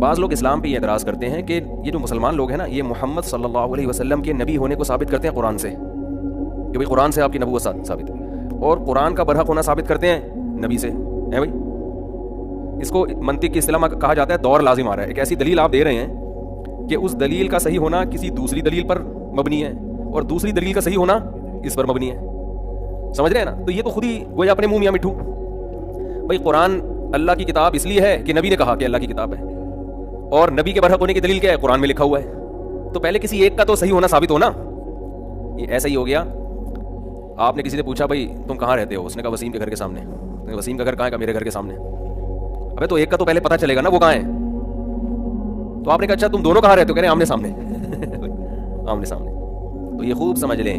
بعض لوگ اسلام پہ یہ اعتراض کرتے ہیں کہ یہ جو مسلمان لوگ ہیں نا، یہ محمد صلی اللہ علیہ وسلم کے نبی ہونے کو ثابت کرتے ہیں قرآن سے، کہ بھئی قرآن سے آپ کی نبوت ثابت ہے، اور قرآن کا برحق ہونا ثابت کرتے ہیں نبی سے، ہے بھائی. اس کو منطق کی اصطلاح میں کہا جاتا ہے دور لازم آ رہا ہے. ایک ایسی دلیل آپ دے رہے ہیں کہ اس دلیل کا صحیح ہونا کسی دوسری دلیل پر مبنی ہے، اور دوسری دلیل کا صحیح ہونا اس پر مبنی ہے. سمجھ رہے ہیں نا؟ تو یہ تو خود ہی گویا اپنے منہ میاں مٹھو. بھائی قرآن اللہ کی کتاب اس لیے ہے کہ نبی نے کہا کہ اللہ کی کتاب ہے، اور نبی کے برحق ہونے کی دلیل کیا ہے؟ قرآن میں لکھا ہوا ہے. تو پہلے کسی ایک کا تو صحیح ہونا ثابت ہونا. یہ ایسا ہی ہو گیا. آپ نے کسی سے پوچھا بھائی تم کہاں رہتے ہو؟ اس نے کہا وسیم کے گھر کے سامنے. وسیم کا گھر کہاں ہے؟ میرے گھر کے سامنے. ابے تو ایک کا تو پہلے پتہ چلے گا نا وہ کہاں ہے. تو آپ نے کہا اچھا تم دونوں کہاں رہتے ہو؟ کہہ رہے ہیں آمنے سامنے. آمنے سامنے. تو یہ خوب سمجھ لیں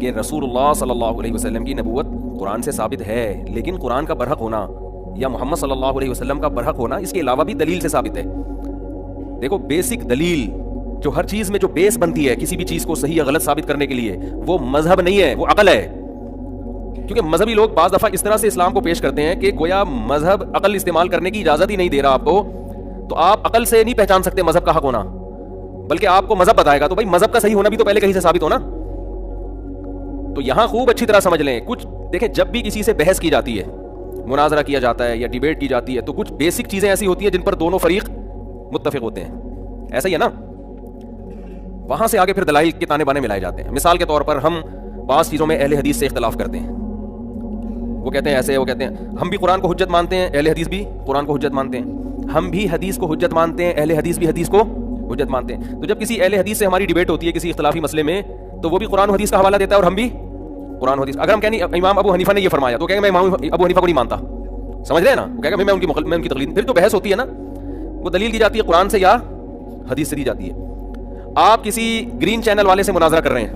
کہ رسول اللہ صلی اللہ علیہ وسلم کی نبوت قرآن سے ثابت ہے، لیکن قرآن کا برحق ہونا یا محمد صلی اللہ علیہ وسلم کا برحق ہونا اس کے علاوہ بھی دلیل سے ثابت ہے. دیکھو بیسک دلیل جو ہر چیز میں جو بیس بنتی ہے کسی بھی چیز کو صحیح یا غلط ثابت کرنے کے لیے، وہ مذہب نہیں ہے، وہ عقل ہے. کیونکہ مذہبی لوگ بعض دفعہ اس طرح سے اسلام کو پیش کرتے ہیں کہ گویا مذہب عقل استعمال کرنے کی اجازت ہی نہیں دے رہا آپ کو، تو آپ عقل سے نہیں پہچان سکتے مذہب کا حق ہونا، بلکہ آپ کو مذہب بتائے گا. تو بھائی مذہب کا صحیح ہونا بھی تو پہلے کہیں سے ثابت ہونا. تو یہاں خوب اچھی طرح سمجھ لیں. کچھ دیکھیں جب بھی کسی سے بحث کی جاتی ہے، مناظرہ کیا جاتا ہے یا ڈیبیٹ کی جاتی ہے، تو کچھ بیسک چیزیں ایسی ہوتی ہیں جن پر دونوں فریق متفق ہوتے ہیں. ایسا ہی ہے نا؟ وہاں سے آگے پھر دلائل کے تانے بانے ملائے جاتے ہیں. مثال کے طور پر ہم بعض چیزوں میں اہل حدیث سے اختلاف کرتے ہیں. وہ کہتے ہیں ایسے، وہ کہتے ہیں ہم بھی قرآن کو حجت مانتے ہیں، اہل حدیث بھی قرآن کو حجت مانتے ہیں. ہم بھی حدیث کو حجت مانتے ہیں، اہل حدیث بھی حدیث کو حجت مانتے ہیں. تو جب کسی اہل حدیث سے ہماری ڈیبیٹ ہوتی ہے کسی اختلافی مسئلے میں، تو وہ بھی قرآن و حدیث کا حوالہ دیتا ہے اور ہم بھی قرآن و حدیث. اگر ہم کہیں امام ابو حنیفہ نے یہ فرمایا، تو کہیں گے میں امام ابو حنیفہ کو نہیں مانتا. سمجھ رہے ہیں نا؟ وہ کہے گا میں ان کی تقلید. پھر جو بحث ہوتی ہے نا، وہ دلیل دی جاتی ہے قرآن سے یا حدیث سے دی جاتی ہے. آپ کسی گرین چینل والے سے مناظرہ کر رہے ہیں،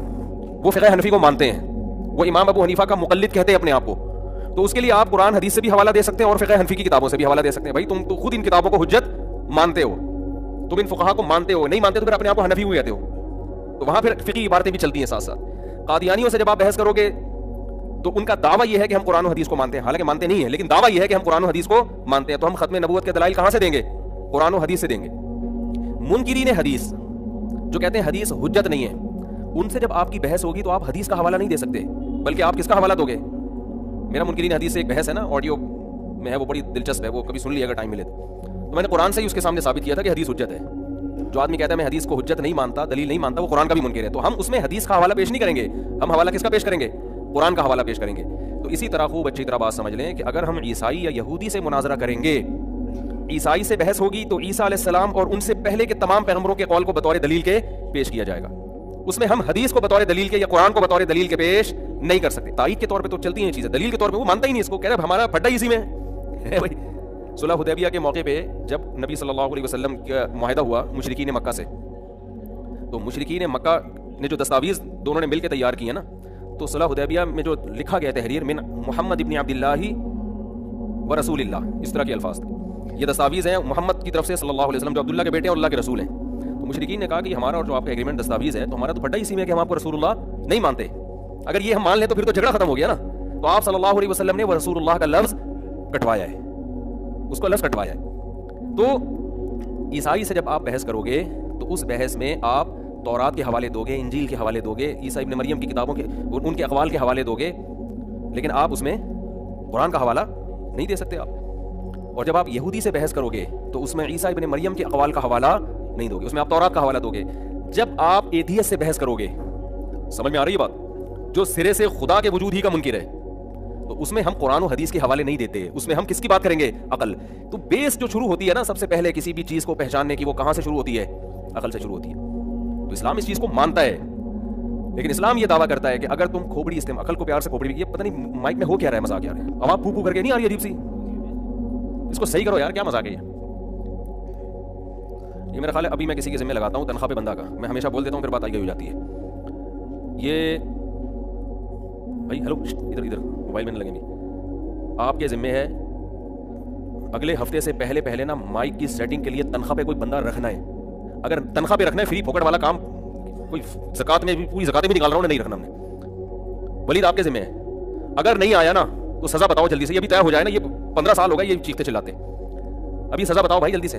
وہ فقہ حنفی کو مانتے ہیں، وہ امام ابو حنیفہ کا مقلد کہتے ہیں اپنے آپ کو، تو اس کے لیے آپ قرآن حدیث سے بھی حوالہ دے سکتے ہیں اور فقہ حنفی کی کتابوں سے بھی حوالہ دے سکتے ہیں. بھائی تم تو خود ان کتابوں کو حجت مانتے ہو، تم ان فقہا کو مانتے ہو، نہیں مانتے تو پھر اپنے آپ کو حنفی ہوئے جاتے ہو. تو وہاں پھر فقہی عبارتیں بھی چلتی ہیں ساتھ ساتھ. قادیانیوں سے جب آپ بحث کرو گے تو ان کا دعویٰ یہ ہے کہ ہم قرآن و حدیث کو مانتے ہیں، حالانکہ مانتے نہیں ہیں، لیکن دعویٰ یہ ہے کہ ہم قرآن و حدیث کو مانتے ہیں. تو ہم ختم نبوت کے دلائل کہاں سے دیں گے؟ قرآن و حدیث سے دیں گے. منکرین حدیث جو کہتے ہیں حدیث حجت نہیں ہے، ان سے جب آپ کی بحث ہوگی تو آپ حدیث کا حوالہ نہیں دے سکتے، بلکہ آپ کس کا حوالہ دو گے؟ میرا منکرین حدیث سے ایک بحث ہے نا، آڈیو میں ہے، وہ بڑی دلچسپ ہے، وہ کبھی سن لیا اگر ٹائم ملے تو میں نے قرآن سے ہی اس کے سامنے ثابت کیا تھا کہ حدیث حجت ہے. جو آدمی کہتا ہے میں حدیث کو حجت نہیں مانتا، دلیل نہیں مانتا، وہ قرآن کا بھی منکر ہے. تو ہم اس میں حدیث کا حوالہ پیش نہیں کریں گے، ہم حوالہ کس کا پیش کریں گے؟ قرآن کا حوالہ پیش کریں گے. تو اسی طرح خوب اچھی طرح بات سمجھ لیں کہ اگر ہم عیسائی یا یہودی سے مناظرہ کریں گے، عیسائی سے بحث ہوگی تو عیسیٰ علیہ السلام اور ان سے پہلے کے تمام پیغمبروں کے قول کو بطور دلیل کے پیش کیا جائے گا. اس میں ہم حدیث کو بطور دلیل کے یا قرآن کو بطور دلیل کے پیش نہیں کر سکتے. تائید کے طور پہ تو چلتی ہیں چیزیں، دلیل کے طور پہ وہ مانتا ہی نہیں اس کو، کہہ رہا ہے ہمارا پھڈا اسی میں ہے. بھائی صلح حدیبیہ کے موقع پہ جب نبی صلی اللہ علیہ وسلم کا معاہدہ ہوا مشرکین مکہ سے، تو مشرکین مکہ نے جو دستاویز دونوں نے مل کے تیار کی ہے نا، تو صلح حدیبیہ میں جو لکھا گیا تحریر من محمد ابن عبداللہ و رسول اللہ، اس طرح کے الفاظ تھے. یہ دستاویز ہیں محمد کی طرف سے صلی اللہ علیہ وسلم جو عبداللہ کے بیٹے اور اللہ کے رسول ہیں. تو مشرکین نے کہا کہ ہمارا اور جو آپ کا ایگریمنٹ دستاویز ہے تو ہمارا تو پھڈا اسی میں کہ ہم آپ کو رسول اللہ نہیں مانتے. اگر یہ ہم مان لیں تو پھر تو جھگڑا ختم ہو گیا نا. تو آپ صلی اللہ علیہ وسلم نے وہ رسول اللہ کا لفظ کٹوایا ہے، اس کو لفظ کٹوایا ہے. تو عیسائی سے جب آپ بحث کرو گے تو اس بحث میں آپ تورات کے حوالے دو گے، انجیل کے حوالے دو گے، عیسیٰ ابن مریم کی کتابوں کے ان کے اقوال کے حوالے دو گے، لیکن آپ اس میں قرآن کا حوالہ نہیں دے سکتے آپ. اور جب آپ یہودی سے بحث کرو گے تو اس میں عیسیٰ ابن مریم کے اقوال کا حوالہ نہیں دو گے، اس میں آپ تورات کا حوالہ دو گے. جب آپ ایتھیس سے بحث کرو گے، سمجھ میں آ رہی ہے بات، جو سرے سے خدا کے وجود ہی کا منکر ہے، تو اس میں ہم قرآن و حدیث کے حوالے نہیں دیتے، اس میں ہم کس کی بات کریں گے؟ عقل. تو بیس جو شروع ہوتی ہے نا سب سے پہلے کسی بھی چیز کو پہچاننے کی، وہ کہاں سے شروع ہوتی ہے؟ عقل سے شروع ہوتی ہے. تو اسلام اس چیز کو مانتا ہے، لیکن اسلام یہ دعویٰ کرتا ہے کہ اگر تم کھوپڑی استعمال، عقل کو پیار سے کھوپڑی، یہ پتہ نہیں مائک میں ہو کیا رہا ہے، مذاق کیا رہا ہے، آواز پھو پھو کر کے نہیں آ رہی عجیب سی، اس کو صحیح کرو یار، کیا مذاق ہے یہ میرا خیال ہے. ابھی میں کسی کے ذمہ لگاتا ہوں تنخواہ پہ بندہ کا، میں ہمیشہ بول دیتا ہوں پھر بات آئی گئی ہو جاتی ہے. یہ بھائی ہلو ادھر ادھر موبائل میں نہ لگیں گے، آپ کے ذمہ ہے اگلے ہفتے سے پہلے نا مائک کی سیٹنگ کے لیے تنخواہ پہ کوئی بندہ رکھنا ہے. اگر تنخواہ پہ رکھنا ہے، فری پھوکٹ والا کام کوئی زکات میں بھی پوری زکاتیں بھی نکال رہا ہوں، نہیں رکھنا ہم نے. ولید آپ کے ذمہ ہے، اگر نہیں آیا نا تو سزا بتاؤ جلدی سے. یہ بھی طے ہو جائے نا، یہ 15 سال ہو گئے یہ چیختے چلاتے، ابھی سزا بتاؤ بھائی جلدی سے.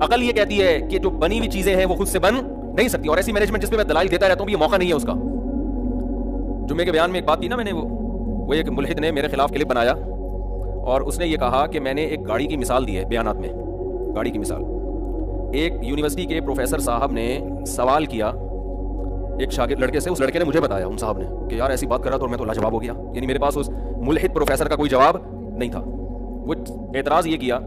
عقل یہ کہتی ہے کہ جو بنی ہوئی چیزیں ہیں وہ خود سے بن نہیں سکتی. اور ایسی مینجمنٹ جس پہ میں دلائل دیتا رہتا ہوں یہ موقع نہیں ہے اس کا. جمعے کے بیان میں ایک بات کی نا میں نے, وہ ایک ملحد نے میرے خلاف کلپ بنایا اور اس نے یہ کہا کہ میں نے ایک گاڑی کی مثال دی ہے بیانات میں. گاڑی کی مثال, ایک یونیورسٹی کے پروفیسر صاحب نے سوال کیا ایک شاگرد لڑکے سے, اس لڑکے نے مجھے بتایا ان صاحب نے کہ یار ایسی بات کر رہا تھا اور میں تو لاجواب ہو گیا. یعنی میرے پاس اس ملحد پروفیسر کا کوئی جواب نہیں تھا. وہ اعتراض یہ کیا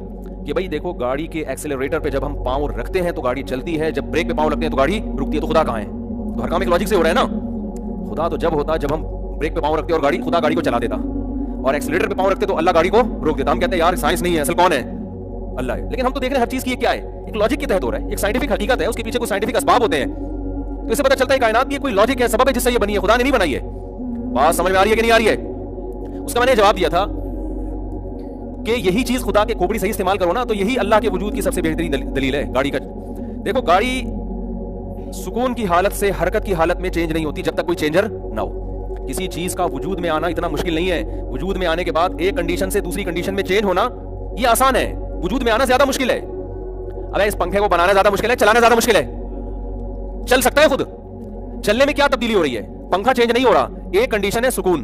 کہ بھائی دیکھو گاڑی کے ایکسیلریٹر پہ جب ہم پاؤں رکھتے ہیں تو گاڑی چلتی ہے, جب بریک پہ پاؤں رکھتے ہیں تو گاڑی رکتی ہے, تو خدا کہاں ہے؟ تو ہر کام ایک لاجک سے ہو رہا ہے نا. خدا تو جب ہوتا جب ہم بریک پہ پاؤں رکھتے اور گاڑی, خدا گاڑی کو چلا دیتا, اور ایکسیلریٹر پہ پاؤں رکھتے تو اللہ گاڑی کو روک دیتا. ہم کہتے ہیں یار سائنس نہیں ہے, اصل کون ہے؟ اللہ ہے. لیکن ہم تو دیکھ رہے ہیں ہر چیز کی کیا ہے, ایک لاجک کے تحت ہو رہا ہے, ایک سائنٹیفک حقیقت ہے, اس کے پیچھے کوئی سائنٹیفک اسباب ہوتے ہیں. تو اس سے پتہ چلتا ہے کائنات کی کوئی لاجک ہے, سبب ہے جس سے یہ بنی ہے, خدا نے نہیں بنائی ہے. بات سمجھ میں آ رہی ہے کہ نہیں آ رہی ہے؟ اس کا میں نے جواب دیا تھا کہ یہی چیز خدا کے کھوپڑی صحیح استعمال کرو نا تو یہی اللہ کے وجود کی سب سے بہترین دلیل ہے گاڑی کا. دیکھو گاڑی سکون کی حالت سے حرکت کی حالت میں چینج نہیں ہوتی جب تک کوئی چینجر نہ ہو. کسی چیز کا وجود میں آنا اتنا مشکل نہیں ہے, وجود میں آنے کے بعد ایک کنڈیشن سے دوسری کنڈیشن میں چینج ہونا یہ آسان ہے, وجود میں آنا زیادہ مشکل ہے. اب اس پنکھے کو بنانا زیادہ مشکل ہے, چلانا زیادہ مشکل ہے. چل سکتا ہے خود, چلنے میں کیا تبدیلی ہو رہی ہے؟ پنکھا چینج نہیں ہو رہا, ایک کنڈیشن ہے سکون,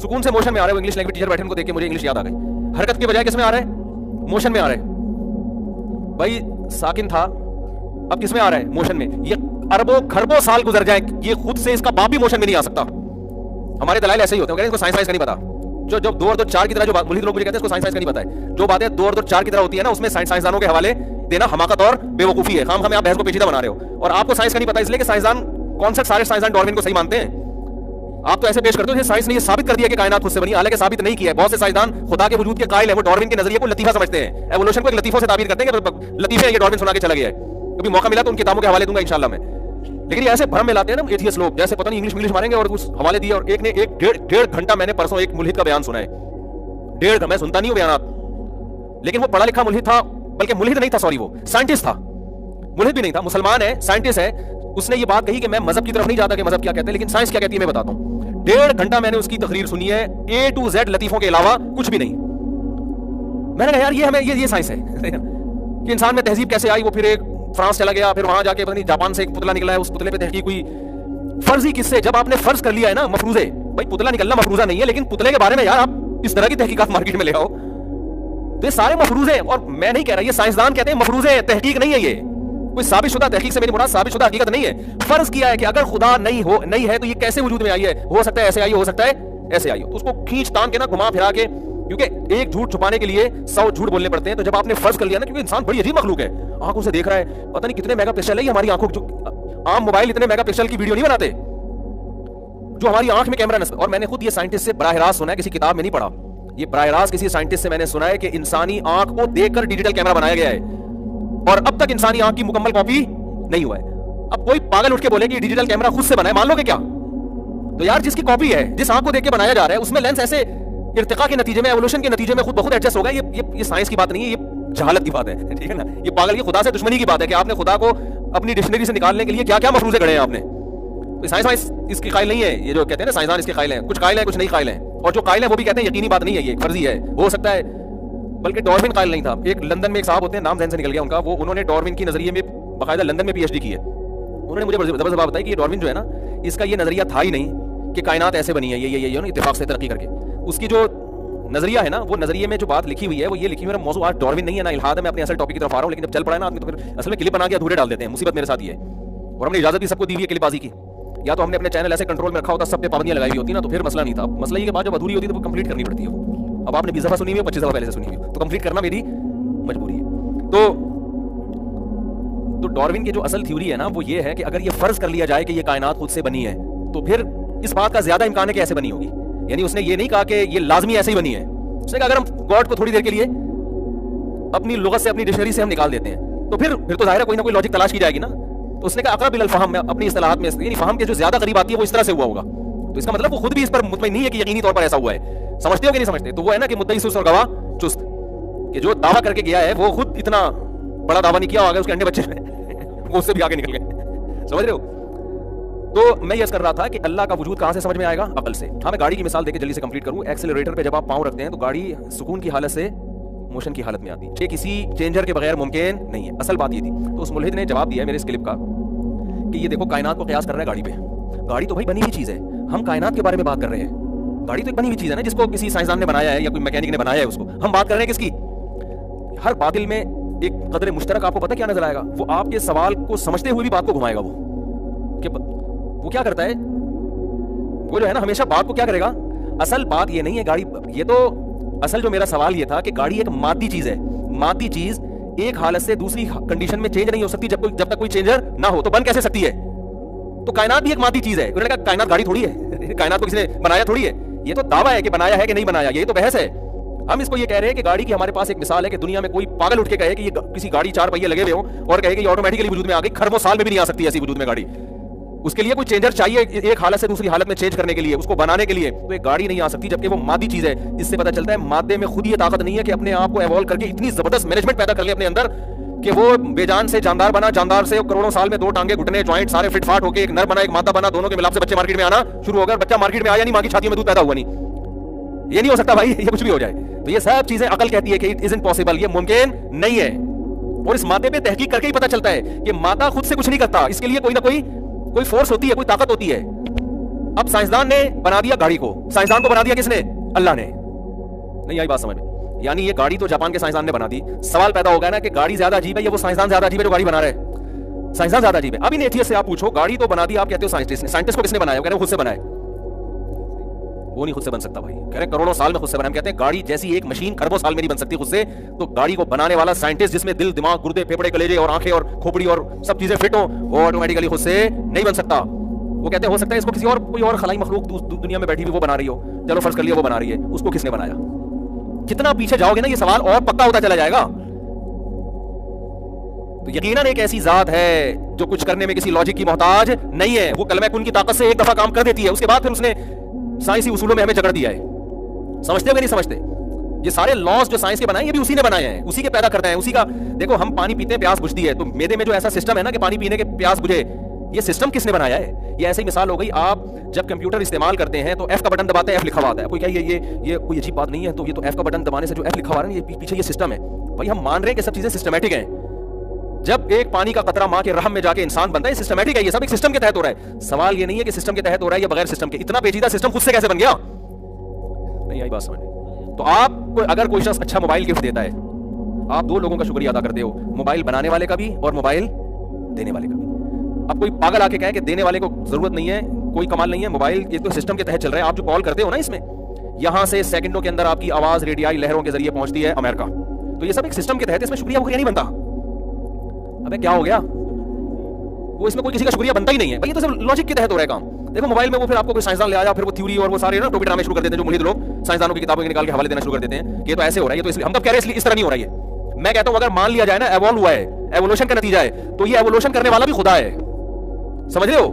سکون سے موشن میں آ رہا ہے. وہ انگلش لینگویج ٹیچر بیٹھے ان کو دیکھ کے مجھے انگلش یاد آ گئی. حرکت کے بجائے کس میں آ رہا ہے؟ موشن میں آ رہا ہے. بھائی ساکن تھا اب کس میں آ رہا ہے؟ موشن میں. یہ اربوں کھربوں سال گزر جائیں یہ خود سے اس کا باپ بھی موشن میں نہیں آ سکتا. ہمارے دلائل ایسے ہی ہوتے ہیں, ان کو سائنس کا نہیں پتا. جو 2 اور 2 4 کی طرح جو ملحد لوگ مجھے کہتے ہیں اس کو سائنس کا نہیں پتا ہے. جو باتیں 2 اور 2 4 کی طرح ہوتی ہیں نا اس میں سائنسدانوں کے حوالے دینا حماقت اور بے وقوفی ہے. خام آپ بحث کو پیچیدہ بنا رہے ہو, اور آپ کو سائنس کا نہیں پتا اس لیے کہ سائنسدان کانسیپٹ سارے سائنسدان ڈارون کو صحیح مانتے ہیں. آپ تو ایسے پیش کرتے ہو سائنس نے یہ ثابت کر دیا کہ کائنات خود سے بنی, حالانکہ ثابت نہیں کیا ہے. بہت سے سائنسدان خدا کے وجود کے قائل ہیں, وہ ڈارون کے نظریے کو لطیفہ سمجھتے ہیں, ایوولوشن کو ایک لطیفوں سے تعبیر کرتے ہیں کہ لطیفے یہ ڈارون سنا کے چلا گیا ہے. کبھی موقع ملا تو ان کتابوں کے حوالے دوں گا انشاءاللہ میں. لیکن یہ ایسے بھرم میں لاتے ہیں نا ایتھیسٹ لوگ, جیسے پتہ نہیں انگلش ماریں گے اور اس حوالے دیے. اور ایک نے ایک ڈیڑھ گھنٹہ میں نے پرسوں ایک ملحد کا بیان سنا ہے. 1.5 گھنٹہ میں سنتا نہیں ہوں بیانات, لیکن وہ پڑھا لکھا ملحد تھا, بلکہ ملحد نہیں تھا, سوری وہ سائنٹسٹ تھا. ملحد بھی نہیں تھا, مسلمان ہے, سائنٹسٹ ہے. اس نے یہ بات کہی کہ میں مذہب کی طرف نہیں جاتا کہ مذہب کیا کہتے ہیں, لیکن سائنس کیا کہتی ہے میں بتاتا ہوں. 1.5 گھنٹہ میں نے اس کی تقریر سنی ہے, A to Z لطیفوں کے علاوہ کچھ بھی نہیں. میں نے کہا یار یہ ہمیں یہ سائنس ہے کہ انسان میں تہذیب کیسے آئی. وہ پھر ایک فرانس چلا گیا, پھر وہاں جا کے پتہ نہیں جاپان سے ایک پتلا نکلا ہے, اس پتلے پہ تحقیق ہوئی. فرض ہی کس سے, جب آپ نے فرض کر لیا ہے نا مفروضے, بھائی پتلا نکلنا مفروضہ نہیں ہے, لیکن پتلے کے بارے میں یار آپ اس طرح کی تحقیقات مارکیٹ میں لے آؤ تو یہ سارے مفروض ہیں. اور میں نہیں کہہ رہا, یہ سائنسدان کہتے ہیں مفروض ہے, تحقیق نہیں ہے. یہ کوئی ثابت شدہ تحقیق سے میری مراد ثابت شدہ حقیقت نہیں ہے. فرض کیا ہے کہ اگر خدا نہیں ہے تو یہ کیسے وجود میں آئی ہے. ہو سکتا ہے ایسے آئی, ہو سکتا ہے ایسے آئی ہو. تو اس کو کھینچ تان کے نا گھما پھرا کے, کیونکہ ایک جھوٹ چھپانے کے لیے 100 جھوٹ بولنے پڑتے ہیں. تو جب آپ نے فرض کر لیا نا, کیونکہ انسان بڑی عجیب مخلوق ہے, آنکھوں سے دیکھ رہا ہے, پتہ نہیں کتنے میگا پکسل ہے ہماری آنکھوں, جو عام موبائل اتنے میگا پکسل کی ویڈیو نہیں بناتے جو ہماری آنکھ میں کیمرہ نصب. اور میں نے خود یہ سائنٹسٹ سے براہ راست سنا ہے, کسی کتاب میں نہیں پڑھا, یہ براہ راست کسی سائنٹسٹ سے میں نے سنا ہے کہ انسانی آنکھ کو دیکھ کر ڈیجیٹل کیمرہ بنایا گیا ہے, اور اب تک انسانی آنکھ کی مکمل کاپی نہیں ہوا ہے. اب کوئی پاگل اٹھ کے بولے کہ ڈیجیٹل کیمرہ خود سے بنا ہے, مان لو گے کیا؟ تو یار جس کی کاپی ہے, جس آنکھ کو دیکھ کے بنایا جا رہا ہے, اس میں لینس ایسے ارتقاء کے نتیجے میں, ایوولوشن کے نتیجے میں خود بخود ایڈجسٹ ہوگا. یہ سائنس کی بات نہیں ہے, یہ جہالت کی بات ہے, ٹھیک ہے نا. یہ پاگل, یہ خدا سے دشمنی کی بات ہے کہ آپ نے خدا کو اپنی ڈکشنری سے نکالنے کے لیے کیا کیا مفروضے گڑھے ہیں آپ نے. سائنس اس کی قائل نہیں ہے. یہ جو کہتے ہیں نا سائنسدان اس کے قائل ہیں, کچھ قائل ہیں کچھ نہیں قائل ہیں, اور جو قائل ہیں وہ بھی کہتے ہیں یقینی بات نہیں ہے, یہ فرضی ہے, ہو سکتا ہے. بلکہ ڈارون قائل نہیں تھا. ایک لندن میں ایک صاحب ہوتے ہیں, نام ذہن سے نکل گیا ان کا, وہ انہوں نے ڈارون کی نظریے میں باقاعدہ لندن میں PhD کی ہے. انہوں نے مجھے زبردست بات بتائی کہ یہ ڈارون جو ہے نا, اس کا یہ نظریہ تھا ہی نہیں کہ کائنات ایسے بنی ہے, یہ اتفاق سے ترقی کر کے. اس کی جو نظریہ ہے نا, وہ نظریے میں جو بات لکھی ہوئی ہے وہ یہ لکھی ہوئی ہے. موضوع آج ڈارون نہیں ہے نا الحاد ہے, میں اپنے اصل ٹاپک کی طرف آ رہا ہوں. لیکن جب چل پڑا ہے نا آدمی تو پھر اصل میں کلپ بنا کے ادھورے ڈال دیتے ہیں. مصیبت میرے ساتھ یہ ہے, اور ہم نے اجازت بھی سب کو دی ہوئی ہے کلپ بازی کی. یا تو ہم نے اپنے چینل ایسے کنٹرول میں رکھا ہوتا, سب پہ پابندیاں لگائی ہوئی ہوتی نا, تو پھر مسئلہ نہیں تھا. مسئلہ یہ کہ بات جب ادھوری ہوتی ہے تو وہ کمپلیٹ کرنی پڑتی ہے. اب آپ نے 20 دفعہ سنی ہوئی ہے, 25 دفعہ پہلے سے سنی ہوئی ہے, تو کمپلیٹ کرنا میری مجبوری ہے. تو ڈارون کی جو اصل تھیوری ہے نا, وہ یہ ہے کہ اگر یہ فرض کر لیا جائے کہ یہ کائنات خود سے بنی ہے, تو پھر اس بات کا زیادہ امکان ہے کہ ایسے بنی ہوگی. یعنی اس نے یہ نہیں کہا کہ یہ لازمی ایسے ہی بنی ہے. اس نے کہا اگر ہم گاڈ کو تھوڑی دیر کے لیے اپنی لغت سے, اپنی ڈکشنری سے ہم نکال دیتے ہیں, تو پھر تو ظاہر ہے کوئی نہ کوئی لاجک تلاش کی جائے گی نا. تو اس نے کہا اقرب الفہم میں اپنی اصطلاحات میں, یعنی فہم کے جو زیادہ قریب آتی ہے وہ اس طرح سے ہوا ہوگا. تو اس کا مطلب وہ خود بھی اس پر مطمئن نہیں ہے کہ یقینی طور پر ایسا ہوا ہے. سمجھتے ہو کہ نہیں سمجھتے؟ تو وہ ہے نا کہ مدعی سست اور گواہ چست, کہ جو دعویٰ کر کے گیا ہے وہ خود اتنا بڑا دعویٰ نہیں کیا ہوگا, اس کے انڈے بچے وہ اس سے بھی آگے نکل گئے. سمجھ رہے ہو؟ تو میں یہ کر رہا تھا کہ اللہ کا وجود کہاں سے سمجھ میں آئے گا؟ عقل سے. ہاں میں گاڑی کی مثال دے کے جلدی سے کمپلیٹ کروں. ایکسیلریٹر پہ جب آپ پاؤں رکھتے ہیں تو گاڑی سکون کی حالت سے موشن کی حالت میں آتی ہے. یہ کسی چینجر کے بغیر ممکن نہیں ہے. اصل بات یہ تھی. تو اس ملحد نے جواب دیا ہے میرے اس کلپ کا کہ یہ دیکھو کائنات کو قیاس کر رہا ہے گاڑی پہ. گاڑی تو بھائی بنی ہوئی چیز ہے, ہم کائنات کے بارے میں بات کر رہے ہیں. گاڑی تو ایک بنی ہوئی چیز ہے نا, جس کو کسی سائنسدان نے بنایا ہے یا کوئی میکینک نے بنایا ہے, اس کو ہم بات کر رہے ہیں کس کی. ہر باطل میں ایک قدر مشترک آپ کو پتہ کیا نظر آئے گا, وہ آپ کے سوال کو سمجھتے ہوئے بھی بات کو گھمائے گا. وہ کیا کرتا ہے, وہ جو ہے نا ہمیشہ بات کو کیا کرے گا, اصل بات یہ نہیں ہے گاڑی. یہ تو اصل جو میرا سوال یہ تھا کہ گاڑی ایک مادی چیز ہے. مادی چیز ایک حالت سے دوسری کنڈیشن میں چینج نہیں ہو سکتی جب تک کوئی چینجر نہ ہو. تو بن کیسے سکتی ہے؟ تو کائنات بھی ایک مادی چیز ہے. انہوں نے کہا کائنات گاڑی تھوڑی ہے, کائنات کو کسی نے بنایا تھوڑی ہے. یہ تو دعویٰ ہے کہ بنایا ہے کہ نہیں بنایا, یہی تو بحث ہے. ہم اس کو یہ کہہ رہے ہیں کہ گاڑی کی ہمارے پاس ایک مثال ہے کہ دنیا میں کوئی پاگل اٹھ کے کہے کہ یہ کسی گاڑی 4 پہیے لگے ہوئے ہوں اور کہے کہ یہ آٹومیٹکلی وجود میں آ گئی. کھربوں سال میں بھی نہیں آ سکتی ایسی وجود میں گاڑی. اس کے لیے کوئی چینجر چاہیے ایک حالت سے دوسری حالت میں چینج کرنے کے لیے, اس کو بنانے کے لیے. تو ایک گاڑی نہیں آ سکتی جبکہ وہ مادی چیز ہے. اس سے پتہ چلتا ہے مادے میں خود یہ طاقت نہیں ہے کہ اپنے آپ کو ایوالو کر کے اتنی زبردست مینجمنٹ پیدا کر لے اپنے اندر کہ وہ بے جان سے جاندار بنا, جاندار سے کروڑوں سال میں 2 ٹانگیں گھٹنے جوائنٹ سارے فٹ فاٹ ہو کے ایک نر بنا, ایک مادہ بنا, دونوں کے ملاپ سے بچے مارکیٹ میں آنا شروع ہو گئے. بچہ مارکیٹ میں آیا نہیں, ماں کی چھاتی میں دودھ پیدا ہوا نہیں. یہ نہیں ہو سکتا بھائی, یہ کچھ بھی ہو جائے. تو یہ سب چیزیں عقل کہتی ہے کہ اٹ ازنٹ پاسبل, یہ ممکن نہیں ہے. اور اس مادے پہ تحقیق کر کے ہی پتہ چلتا ہے کہ مادہ خود سے کچھ نہیں کرتا, اس کے لیے کوئی نہ کوئی فورس ہوتی ہے, کوئی طاقت ہوتی ہے. اب سائنسدان نے بنا دیا گاڑی کو. سائنسدان کو بنا دیا کس نے؟ اللہ نے. نہیں آئی بات سمجھ میں؟ یعنی یہ گاڑی تو جاپان کے سائنسدان نے بنا دی. سوال پیدا ہوگا نا کہ گاڑی زیادہ عجیب ہے یا وہ سائنسدان زیادہ عجیب ہے جو گاڑی بنا رہا ہے؟ سائنسدان زیادہ عجیب ہے. اب ان ایتھیسٹ سے آپ پوچھو گاڑی تو بنا دی, آپ کہتے ہو سائنٹسٹ نے. سائنٹسٹ کو کس نے بنایا؟ وہ کہہ رہے ہیں خود سے بنایا. وہ نہیں خود سے بن سکتا بھائی, کہہ رہے کروڑوں سال میں خود سے بنا. ہم کہتے ہیں گاڑی جیسی ایک مشین کھربوں سال میں نہیں بن سکتی خود سے. تو گاڑی کو بنانے والا سائنٹسٹ جس میں دل, دماغ, گردے, پھیپھڑے, کلیجے اور آنکھیں اور کھوپڑی اور سب چیزیں فٹ ہوں, وہ آٹومیٹکلی خود سے نہیں بن سکتا. وہ کہتے ہیں ہو سکتا ہے اس کو کسی اور کوئی اور خلائی مخلوق دنیا میں بیٹھی ہوئی وہ بنا رہی ہو. چلو فرض کر لیا وہ بنا رہی ہے, اس کو کس نے بنایا؟ کتنا پیچھے جاؤ گے نا یہ سوال اور پکا ہوتا چلا جائے گا. تو یقیناً ایک ایسی ذات ہے جو کچھ کرنے میں کسی لاجک کی محتاج نہیں ہے. وہ کلمہ کن کی طاقت سے ایک دفعہ کام کر دیتی ہے, اس کے بعد پھر اس نے سائنسی اصولوں میں ہمیں جکڑ دیا ہے. سمجھتے ہو کہ نہیں سمجھتے؟ یہ سارے لاز جو سائنس کے بنائے یہ بھی اسی نے بنائے ہیں, اسی کے پیدا کرتے ہیں, اسی کا. دیکھو ہم پانی پیتے ہیں پیاس بجھتی ہے, تو میدے میں جو ایسا سسٹم ہے نا کہ پانی پینے کے پیاس بجھے, یہ سسٹم کس نے بنایا ہے؟ یہ ایسی مثال ہو گئی, آپ جب کمپیوٹر استعمال کرتے ہیں تو ایف کا بٹن دباتے ہیں, ایف لکھا ہوا آتا ہے. کوئی کہے یہ کوئی عجیب بات نہیں ہے, تو یہ تو ایف کا بٹن دبانے سے جو ایف لکھا ہوا ہے یہ پیچھے یہ سسٹم ہے. بھائی ہم مان رہے ہیں کہ سب چیزیں سسٹمیٹک ہیں. جب ایک پانی کا قطرہ ماں کے رحم میں جا کے انسان بنتا ہے, سسٹمیٹک ہے, یہ سب ایک سسٹم کے تحت ہو رہا ہے. سوال یہ نہیں ہے کہ سسٹم کے تحت ہو رہا ہے یا بغیر سسٹم کے. اتنا پیچیدہ سسٹم خود سے کیسے بن گیا؟ نہیں آئی بات سمجھ. تو آپ کو اگر کوئی شخص اچھا موبائل گفٹ دیتا ہے, آپ 2 لوگوں کا شکریہ ادا کرتے ہو, موبائل بنانے والے کا بھی اور موبائل دینے والے کا بھی. اب کوئی پاگل آ کے کہے کہ دینے والے کو ضرورت نہیں ہے, کوئی کمال نہیں ہے, موبائل یہ تو سسٹم کے تحت چل رہا ہے. آپ جو کال کرتے ہو نا اس میں, یہاں سے سیکنڈوں کے اندر آپ کی آواز ریڈیائی لہروں کے ذریعے پہنچتی ہے امریکہ. تو یہ سب ایک سسٹم کے تحت, اس میں شکریہ وکریہ نہیں بنتا. ابے کیا ہو گیا, وہ اس میں کوئی کسی کا شکریہ بنتا ہی نہیں ہے. بھائی یہ تو سب لاجک کے تحت ہو رہا ہے کام. دیکھو موبائل میں وہ پھر آپ کو کوئی سائنسدان لے آیا, پھر وہ تھیوری اور وہ سارے نا ٹوپی ڈرامے شروع کر دیتے ہیں جو ملحد لوگ سائنسدانوں کی کتابوں کے نکال کے حوالے دینا شروع کر دیتے ہیں کہ یہ تو ایسے ہو رہا ہے, یہ تو اس لیے. ہم تو کہہ رہے ہیں اس طرح نہیں ہو رہا ہے. میں کہتا ہوں اگر مان لیا جائے نا ایوالو ہوا ہے, ایوولوشن کا نتیجہ ہے, تو یہ ایوولوشن کرنے والا بھی خدا ہے. سمجھ رہے ہو؟